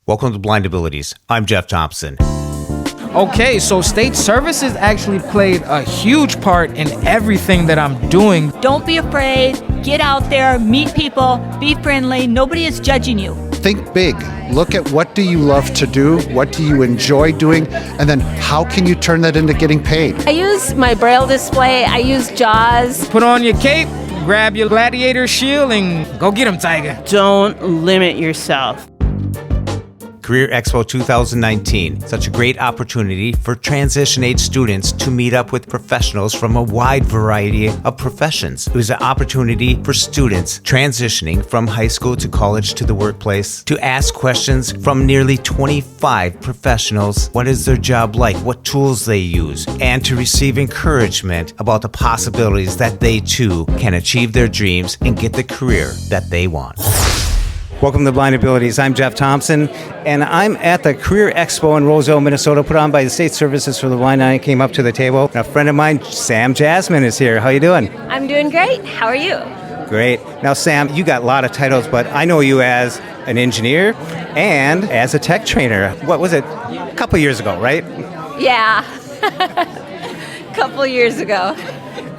Welcome to Blind Abilities. I'm Jeff Thompson. Okay, so state services actually played a huge part in everything that I'm doing. Don't be afraid. Get out there, meet people, be friendly. Nobody is judging you. Think big. Look at what do you love to do, what do you enjoy doing, and then how can you turn that into getting paid? I use my Braille display, I use JAWS. Put on your cape, grab your gladiator shield, and go get 'em, Tiger. Don't limit yourself. Career Expo 2019, such a great opportunity for transition age students to meet up with professionals from a wide variety of professions. It was an opportunity for students transitioning from high school to college to the workplace to ask questions from nearly 25 professionals. What is their job like? What tools they use? And to receive encouragement about the possibilities that they too can achieve their dreams and get the career that they want. Welcome to Blind Abilities. I'm Jeff Thompson, and I'm at the Career Expo in Roseville, Minnesota, put on by the State Services for the Blind. I came up to the table, and a friend of mine, Sam Jasmine, is here. How you doing? I'm doing great. How are you? Great. Now, Sam, you got a lot of titles, but I know you as an engineer and as a tech trainer. What was it? A couple years ago, right? Yeah. A couple years ago.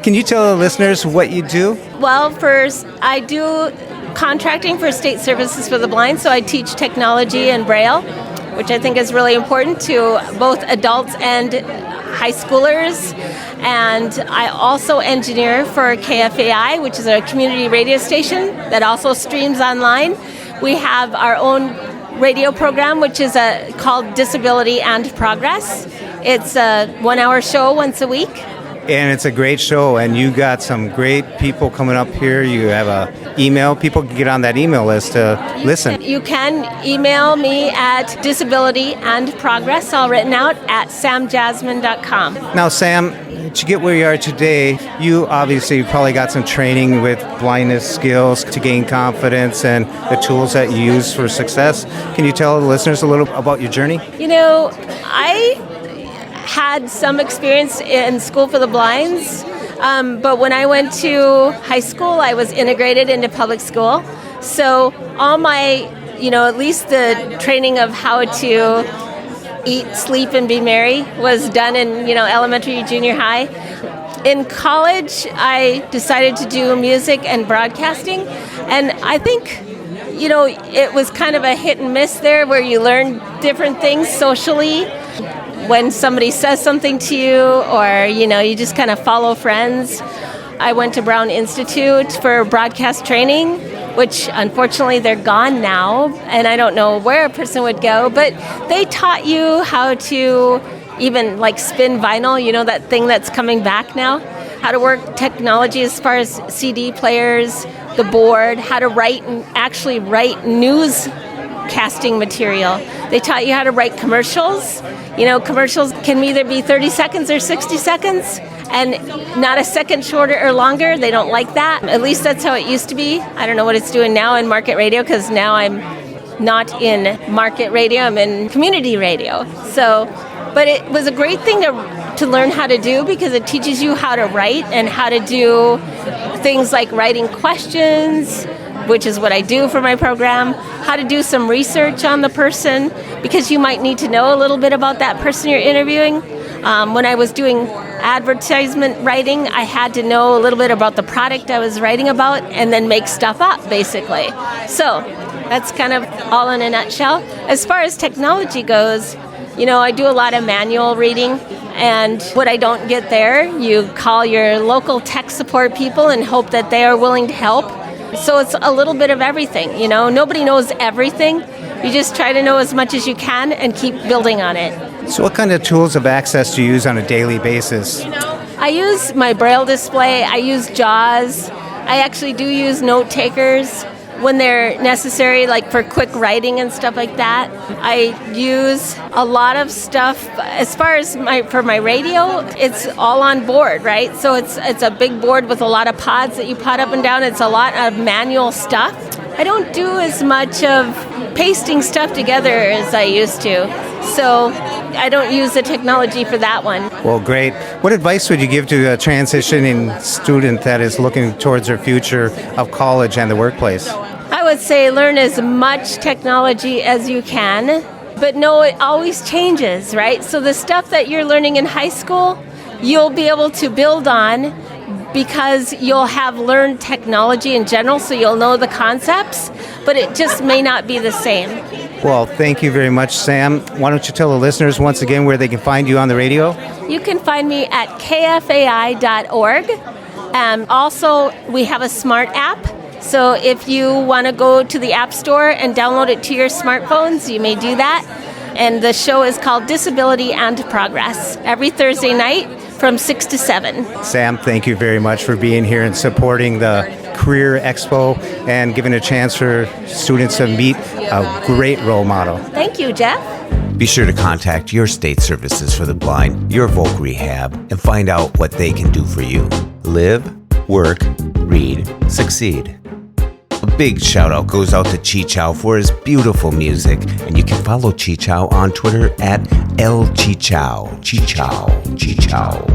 Can you tell the listeners what you do? Well, first, I do contracting for State Services for the Blind, so I teach technology and Braille, which I think is really important to both adults and high schoolers. And I also engineer for KFAI, which is a community radio station that also streams online. We have our own radio program, which is called Disability and Progress. It's a 1-hour show once a week. And it's a great show, and you got some great people coming up here. You have a email. People can get on that email list to listen. You can email me at disabilityandprogress, all written out, at samjasmine.com. Now, Sam, to get where you are today, you obviously probably got some training with blindness skills to gain confidence and the tools that you use for success. Can you tell the listeners a little about your journey? You know, I had some experience in school for the blinds, but when I went to high school, I was integrated into public school. So all my, at least the training of how to eat, sleep, and be merry was done in, elementary, junior high. In college, I decided to do music and broadcasting, and I think it was kind of a hit and miss there where you learn different things socially. When somebody says something to you or, you just kind of follow friends. I went to Brown Institute for broadcast training, which unfortunately they're gone now, and I don't know where a person would go, but they taught you how to even spin vinyl, that thing that's coming back now, how to work technology as far as CD players, the board, how to actually write newscasting material. They taught you how to write commercials. Commercials can either be 30 seconds or 60 seconds, and not a second shorter or longer. They don't like that. At least that's how it used to be. I don't know what it's doing now in market radio, because now I'm not in market radio, I'm in community radio. But it was a great thing to learn how to do, because it teaches you how to write and how to do things like writing questions, which is what I do for my program, how to do some research on the person, because you might need to know a little bit about that person you're interviewing. When I was doing advertisement writing, I had to know a little bit about the product I was writing about and then make stuff up, basically. So that's kind of all in a nutshell. As far as technology goes, I do a lot of manual reading, and what I don't get there, you call your local tech support people and hope that they are willing to help. So it's a little bit of everything, Nobody knows everything. You just try to know as much as you can and keep building on it. So what kind of tools of access do you use on a daily basis? I use my Braille display. I use JAWS. I actually do use note takers when they're necessary, like for quick writing and stuff like that. I use a lot of stuff. As far as for my radio, it's all on board, right? So it's a big board with a lot of pods that you pod up and down. It's a lot of manual stuff. I don't do as much of pasting stuff together as I used to. So I don't use the technology for that one. Well, great. What advice would you give to a transitioning student that is looking towards their future of college and the workplace? I would say learn as much technology as you can, but know it always changes, right? So the stuff that you're learning in high school, you'll be able to build on because you'll have learned technology in general, so you'll know the concepts, but it just may not be the same. Well, thank you very much, Sam. Why don't you tell the listeners once again where they can find you on the radio? You can find me at kfai.org. Also, we have a smart app. So if you want to go to the App Store and download it to your smartphones, you may do that. And the show is called Disability and Progress, every Thursday night from 6 to 7. Sam, thank you very much for being here and supporting the Career Expo and giving a chance for students to meet a great role model. Thank you, Jeff. Be sure to contact your state services for the blind, your voc rehab, and find out what they can do for you. Live, work, read, succeed. A big shout out goes out to Chi Chow for his beautiful music, and you can follow Chi Chow on Twitter at LChichow. Chi Chow, Chi Chow.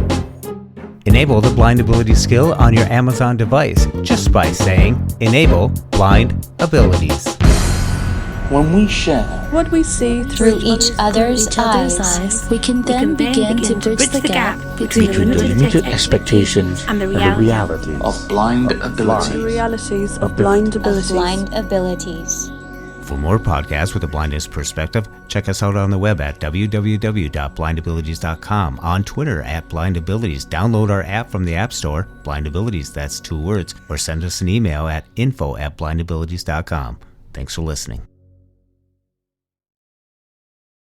Enable the blind ability skill on your Amazon device just by saying Enable Blind Abilities. When we share what we see through each other's eyes, we can then begin to bridge the gap between the limited expectations and the reality of blind abilities. The realities of blind abilities. Blind abilities. For more podcasts with a blindness perspective, check us out on the web at www.blindabilities.com, on Twitter at blindabilities. Download our app from the App Store, blindabilities, that's 2 words, or send us an email at info@blindabilities.com. Thanks for listening.